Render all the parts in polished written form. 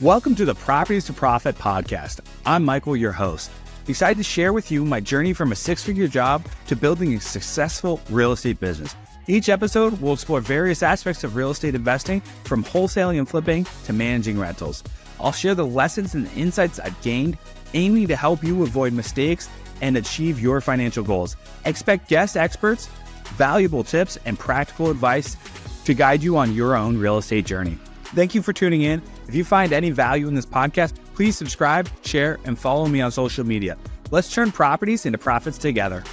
Welcome to the Properties to Profit podcast. I'm Michael, your host. Excited to share with you my journey from a six-figure job to building a successful real estate business. Each episode will explore various aspects of real estate investing, from wholesaling and flipping to managing rentals. I'll share the lessons and insights I've gained, aiming to help you avoid mistakes and achieve your financial goals. Expect guest experts, valuable tips, and practical advice to guide you on your own real estate journey. Thank you for tuning in. If you find any value in this podcast, please subscribe, share, and follow me on social media. Let's turn properties into profits together.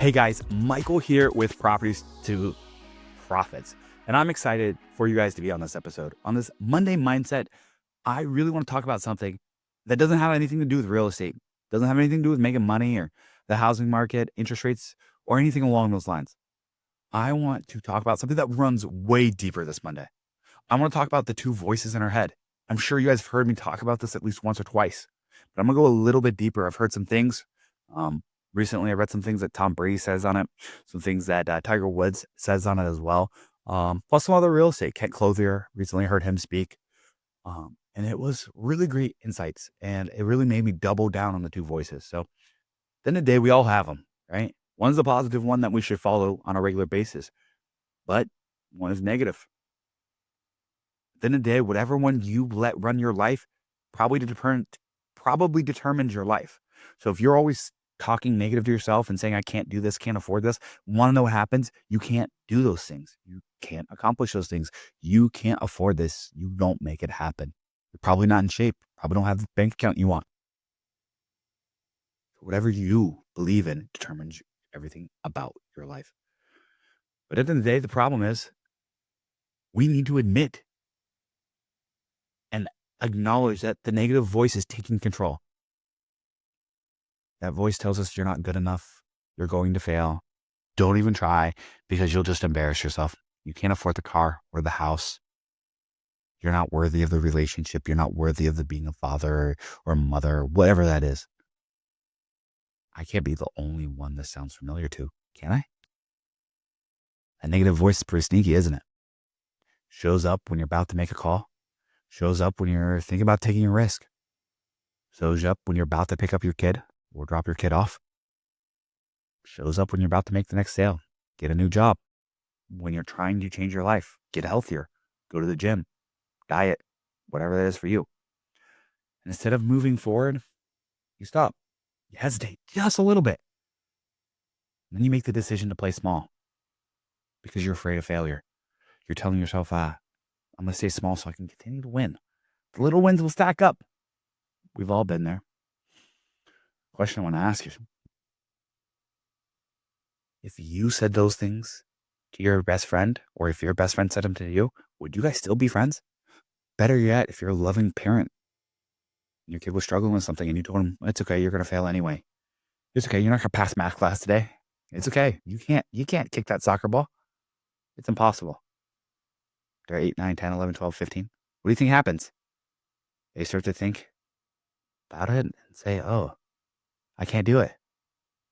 Hey guys, Michael here with Properties to Profits. And I'm excited for you guys to be on this episode. On this Monday Mindset, I really want to talk about something that doesn't have anything to do with real estate. Doesn't have anything to do with making money or the housing market, interest rates, or anything along those lines. I want to talk about something that runs way deeper this Monday. I want to talk about the two voices in our head. I'm sure you guys have heard me talk about this at least once or twice, but I'm going to go a little bit deeper. I've heard some things. Recently, I read some things that Tom Brady says on it, some things that Tiger Woods says on it as well, plus some other real estate. Kent Clothier, recently heard him speak, and it was really great insights, and it really made me double down on the two voices. So at the end of the day, we all have them, right? One's the positive one that we should follow on a regular basis, but one is negative. At the end of the day, whatever one you let run your life probably determines your life. So if you're always talking negative to yourself and saying, I can't do this, can't afford this, want to know what happens? You can't do those things. You can't accomplish those things. You can't afford this. You don't make it happen. You're probably not in shape. Probably don't have the bank account you want. Whatever you believe in determines everything about your life. But at the end of the day, the problem is we need to admit and acknowledge that the negative voice is taking control. That voice tells us you're not good enough. You're going to fail. Don't even try because you'll just embarrass yourself. You can't afford the car or the house. You're not worthy of the relationship. You're not worthy of the being a father or mother, whatever that is. I can't be the only one this sounds familiar to, can I? A negative voice is pretty sneaky, isn't it? Shows up when you're about to make a call. Shows up when you're thinking about taking a risk. Shows up when you're about to pick up your kid or drop your kid off. Shows up when you're about to make the next sale, get a new job. When you're trying to change your life, get healthier, go to the gym, diet, whatever that is for you. And instead of moving forward, you stop. You hesitate just a little bit. And then you make the decision to play small because you're afraid of failure. You're telling yourself, I'm going to stay small so I can continue to win. The little wins will stack up. We've all been there. Question I want to ask you. If you said those things to your best friend, or if your best friend said them to you, would you guys still be friends? Better yet, if you're a loving parent, and your kid was struggling with something and you told him, it's okay, you're going to fail anyway. It's okay, you're not going to pass math class today. It's okay. You can't kick that soccer ball. It's impossible. They're 8, 9, 10, 11, 12, 15. What do you think happens? They start to think about it and say, oh, I can't do it.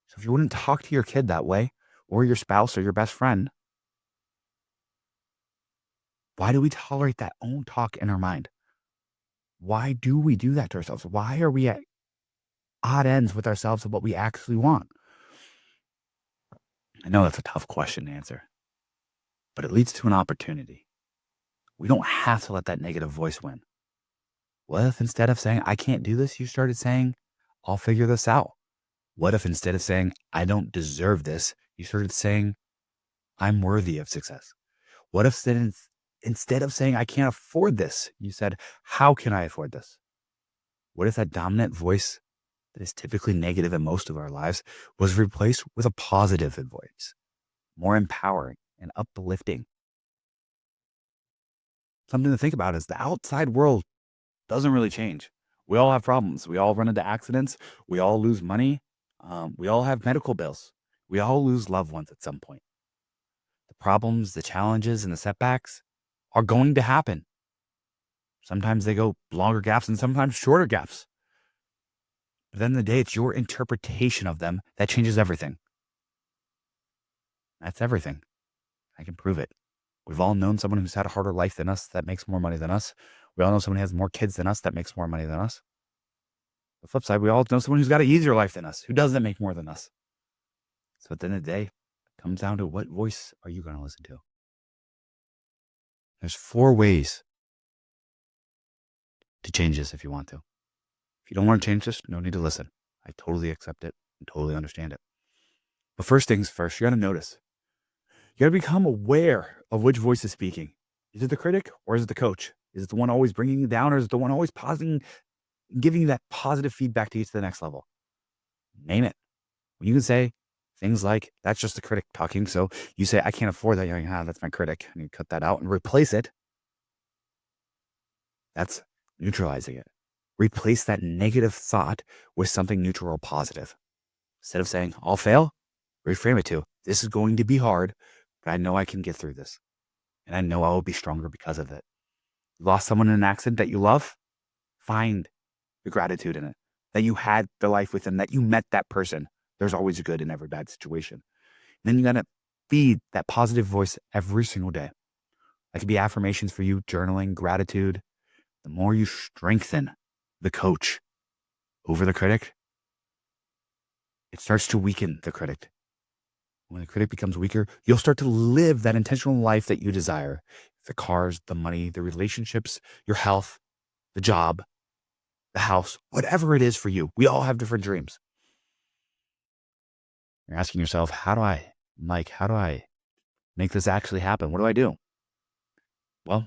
So if you wouldn't talk to your kid that way, or your spouse or your best friend, why do we tolerate that own talk in our mind? Why do we do that to ourselves? Why are we at odd ends with ourselves of what we actually want? I know that's a tough question to answer, but it leads to an opportunity. We don't have to let that negative voice win. What if instead of saying, I can't do this, you started saying, I'll figure this out? What if instead of saying, I don't deserve this, you started saying, I'm worthy of success? What if instead of saying, I can't afford this, you said, how can I afford this? What if that dominant voice that is typically negative in most of our lives was replaced with a positive voice, more empowering and uplifting? Something to think about is the outside world doesn't really change. We all have problems. We all run into accidents. We all lose money. We all have medical bills. We all lose loved ones at some point. The problems, the challenges, and the setbacks are going to happen. Sometimes they go longer gaps and sometimes shorter gaps. But at the end of the day, it's your interpretation of them that changes everything. That's everything. I can prove it. We've all known someone who's had a harder life than us that makes more money than us. We all know someone who has more kids than us that makes more money than us. The flip side, we all know someone who's got an easier life than us, who doesn't make more than us. So at the end of the day, it comes down to what voice are you going to listen to? There's 4 ways to change this if you want to. If you don't want to change this, no need to listen. I totally accept it and totally understand it. But first things first, you got to notice. You got to become aware of which voice is speaking. Is it the critic or is it the coach? Is it the one always bringing you down, or is it the one always pausing, giving you that positive feedback to get to the next level? Name it. When you can say things like, that's just the critic talking. So you say, I can't afford that. You're like, that's my critic. And you cut that out and replace it. That's neutralizing it. Replace that negative thought with something neutral or positive. Instead of saying, I'll fail, reframe it to, this is going to be hard, but I know I can get through this. And I know I will be stronger because of it. You lost someone in an accident that you love? Find the gratitude in it. That you had the life with them, that you met that person. There's always a good in every bad situation. And then you got to feed that positive voice every single day. That could be affirmations for you, journaling, gratitude. The more you strengthen the coach over the critic, it starts to weaken the critic. When the critic becomes weaker, you'll start to live that intentional life that you desire. The cars, the money, the relationships, your health, the job, the house, whatever it is for you. We all have different dreams. You're asking yourself, how do I make this actually happen? What do I do? Well,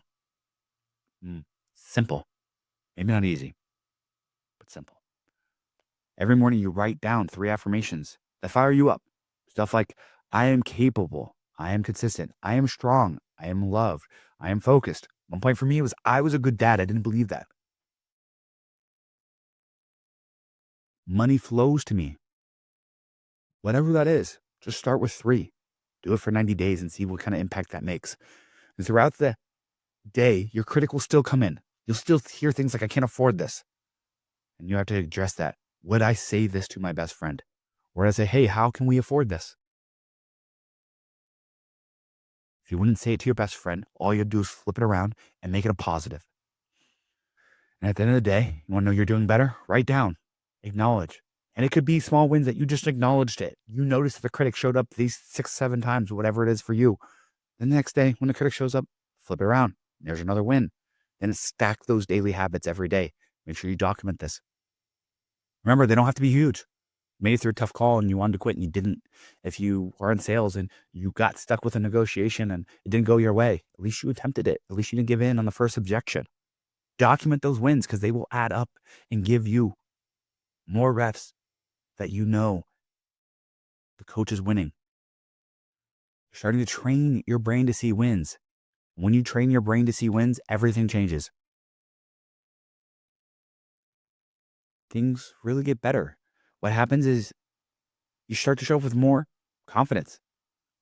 simple. Maybe not easy, but simple. Every morning you write down 3 affirmations that fire you up. Stuff like, I am capable. I am consistent. I am strong. I am loved. I am focused. One point for me was, I was a good dad. I didn't believe that. Money flows to me. Whatever that is, just start with 3. Do it for 90 days and see what kind of impact that makes. And throughout the day, your critic will still come in. You'll still hear things like, I can't afford this. And you have to address that. Would I say this to my best friend? Or would I say, hey, how can we afford this? If you wouldn't say it to your best friend, all you have to do is flip it around and make it a positive. And at the end of the day, you want to know you're doing better? Write down, acknowledge. And it could be small wins that you just acknowledged it. You noticed the critic showed up these 6, 7 times, whatever it is for you. Then the next day, when the critic shows up, flip it around. There's another win. Then stack those daily habits every day. Make sure you document this. Remember, they don't have to be huge. Made it through a tough call and you wanted to quit and you didn't. If you are in sales and you got stuck with a negotiation and it didn't go your way, at least you attempted it. At least you didn't give in on the first objection. Document those wins because they will add up and give you more reps that you know the coach is winning. You're starting to train your brain to see wins. When you train your brain to see wins, everything changes. Things really get better. What happens is you start to show up with more confidence.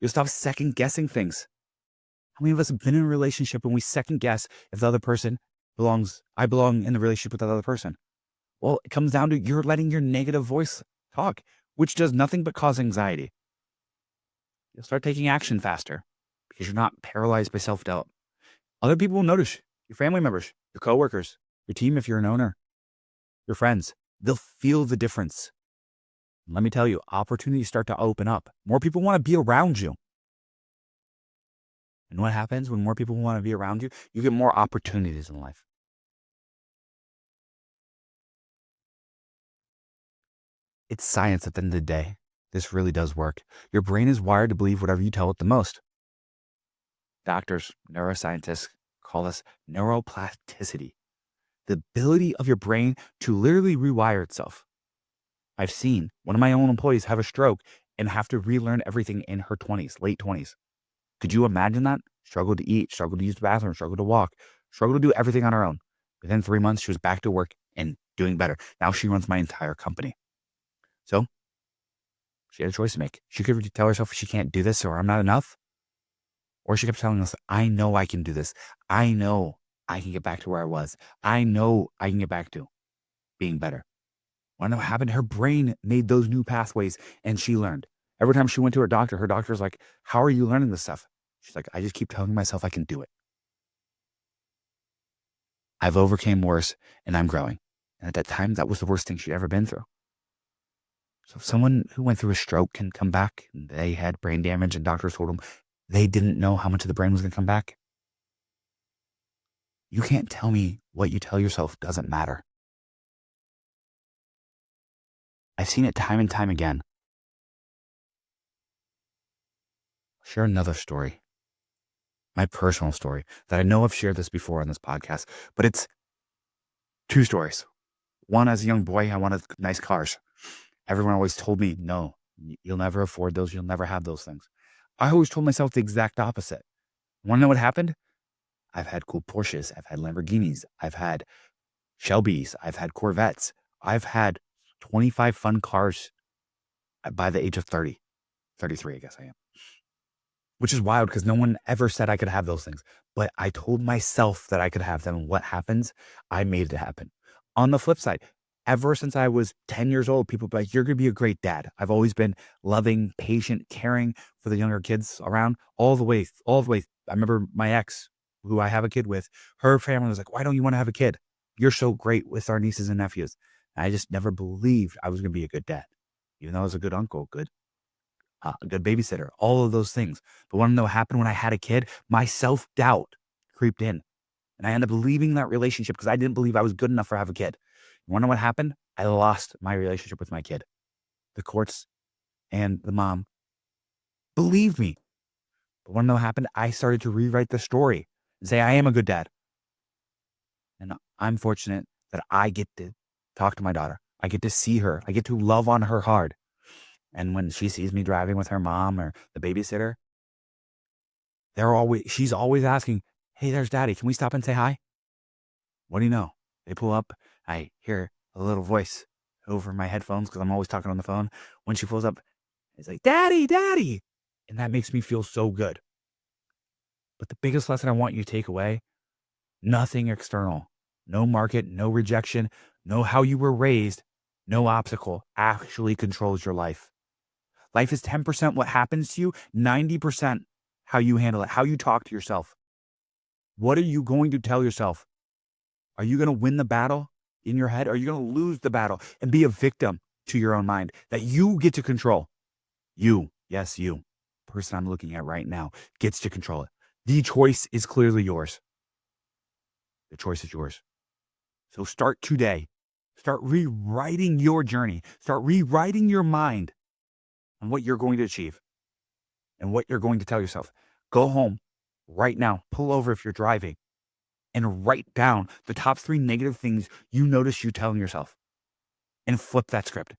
You'll stop second guessing things. How many of us have been in a relationship and we second guess if the other person I belong in the relationship with that other person? Well, it comes down to you're letting your negative voice talk, which does nothing but cause anxiety. You'll start taking action faster because you're not paralyzed by self-doubt. Other people will notice, your family members, your coworkers, your team if you're an owner, your friends. They'll feel the difference. And let me tell you, opportunities start to open up. More people want to be around you. And what happens when more people want to be around you? You get more opportunities in life. It's science at the end of the day. This really does work. Your brain is wired to believe whatever you tell it the most. Doctors, neuroscientists call this neuroplasticity. The ability of your brain to literally rewire itself. I've seen one of my own employees have a stroke and have to relearn everything in her 20s, late 20s. Could you imagine that? Struggle to eat, struggle to use the bathroom, struggle to walk, struggle to do everything on her own. Within 3 months, she was back to work and doing better. Now she runs my entire company. So she had a choice to make. She could tell herself she can't do this or I'm not enough. Or she kept telling us, I know I can do this. I know I can get back to where I was. I know I can get back to being better. Want to know what happened? Her brain made those new pathways and she learned. Every time she went to her doctor's like, how are you learning this stuff? She's like, I just keep telling myself I can do it. I've overcame worse and I'm growing. And at that time, that was the worst thing she'd ever been through. So if someone who went through a stroke can come back and they had brain damage and doctors told them they didn't know how much of the brain was going to come back, you can't tell me what you tell yourself doesn't matter. I've seen it time and time again. I'll share another story, my personal story, that I know I've shared this before on this podcast, but it's two stories. One, as a young boy, I wanted nice cars. Everyone always told me, no, you'll never afford those. You'll never have those things. I always told myself the exact opposite. Want to know what happened? I've had cool Porsches. I've had Lamborghinis. I've had Shelbys. I've had Corvettes. I've had 25 fun cars by the age of 30, 33, I guess I am. Which is wild because no one ever said I could have those things. But I told myself that I could have them. And what happens? I made it happen. On the flip side, ever since I was 10 years old, people be like, you're going to be a great dad. I've always been loving, patient, caring for the younger kids around all the way. I remember my ex, who I have a kid with, her family was like, why don't you want to have a kid? You're so great with our nieces and nephews. And I just never believed I was going to be a good dad, even though I was a good uncle, a good babysitter, all of those things. But want to know what happened when I had a kid? My self-doubt creeped in. And I ended up leaving that relationship because I didn't believe I was good enough to have a kid. You want to know what happened? I lost my relationship with my kid. The courts and the mom believed me. But want to know what happened? I started to rewrite the story and say, I am a good dad. And I'm fortunate that I get to talk to my daughter. I get to see her. I get to love on her hard. And when she sees me driving with her mom or the babysitter, she's always asking, hey, there's daddy. Can we stop and say hi? What do you know? They pull up. I hear a little voice over my headphones because I'm always talking on the phone. When she pulls up, it's like, daddy, daddy. And that makes me feel so good. But the biggest lesson I want you to take away, nothing external, no market, no rejection, no how you were raised, no obstacle actually controls your life. Life is 10% what happens to you, 90% how you handle it, how you talk to yourself. What are you going to tell yourself? Are you going to win the battle in your head? Or are you going to lose the battle and be a victim to your own mind that you get to control? You, yes, you, person I'm looking at right now, gets to control it. The choice is clearly yours. The choice is yours. So start today. Start rewriting your journey. Start rewriting your mind on what you're going to achieve and what you're going to tell yourself. Go home right now, pull over if you're driving, and write down the top 3 negative things you notice you telling yourself and flip that script.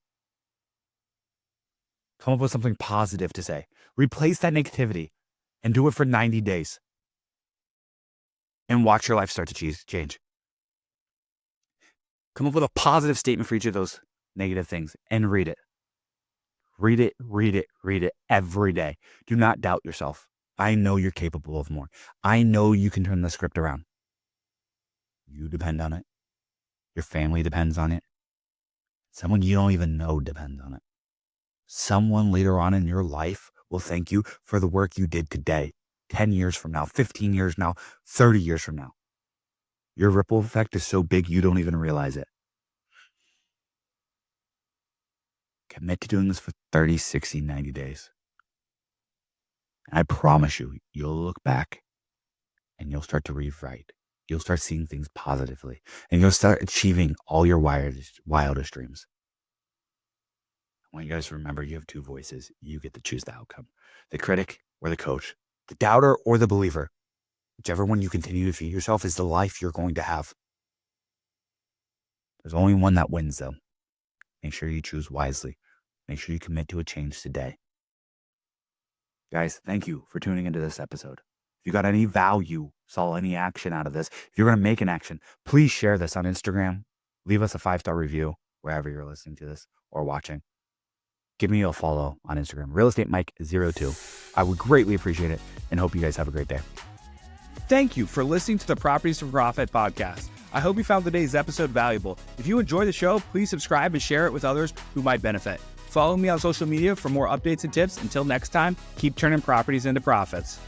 Come up with something positive to say. Replace that negativity and do it for 90 days. And watch your life start to change. Come up with a positive statement for each of those negative things and read it. Read it, read it, read it every day. Do not doubt yourself. I know you're capable of more. I know you can turn the script around. You depend on it. Your family depends on it. Someone you don't even know depends on it. Someone later on in your life will thank you for the work you did today, 10 years from now, 15 years now, 30 years from now. Your ripple effect is so big you don't even realize it. Commit to doing this for 30, 60, 90 days. And I promise you, you'll look back and you'll start to rewrite. You'll start seeing things positively and you'll start achieving all your wildest dreams. I want you guys to remember you have 2 voices. You get to choose the outcome. The critic or the coach. The doubter or the believer. Whichever one you continue to feed yourself is the life you're going to have. There's only one that wins though. Make sure you choose wisely. Make sure you commit to a change today. Guys, thank you for tuning into this episode. If you got any value, saw any action out of this, if you're going to make an action, please share this on Instagram. Leave us a 5-star review wherever you're listening to this or watching. Give me a follow on Instagram, realestatemic02. I would greatly appreciate it and hope you guys have a great day. Thank you for listening to the Properties for Profit podcast. I hope you found today's episode valuable. If you enjoy the show, please subscribe and share it with others who might benefit. Follow me on social media for more updates and tips. Until next time, keep turning properties into profits.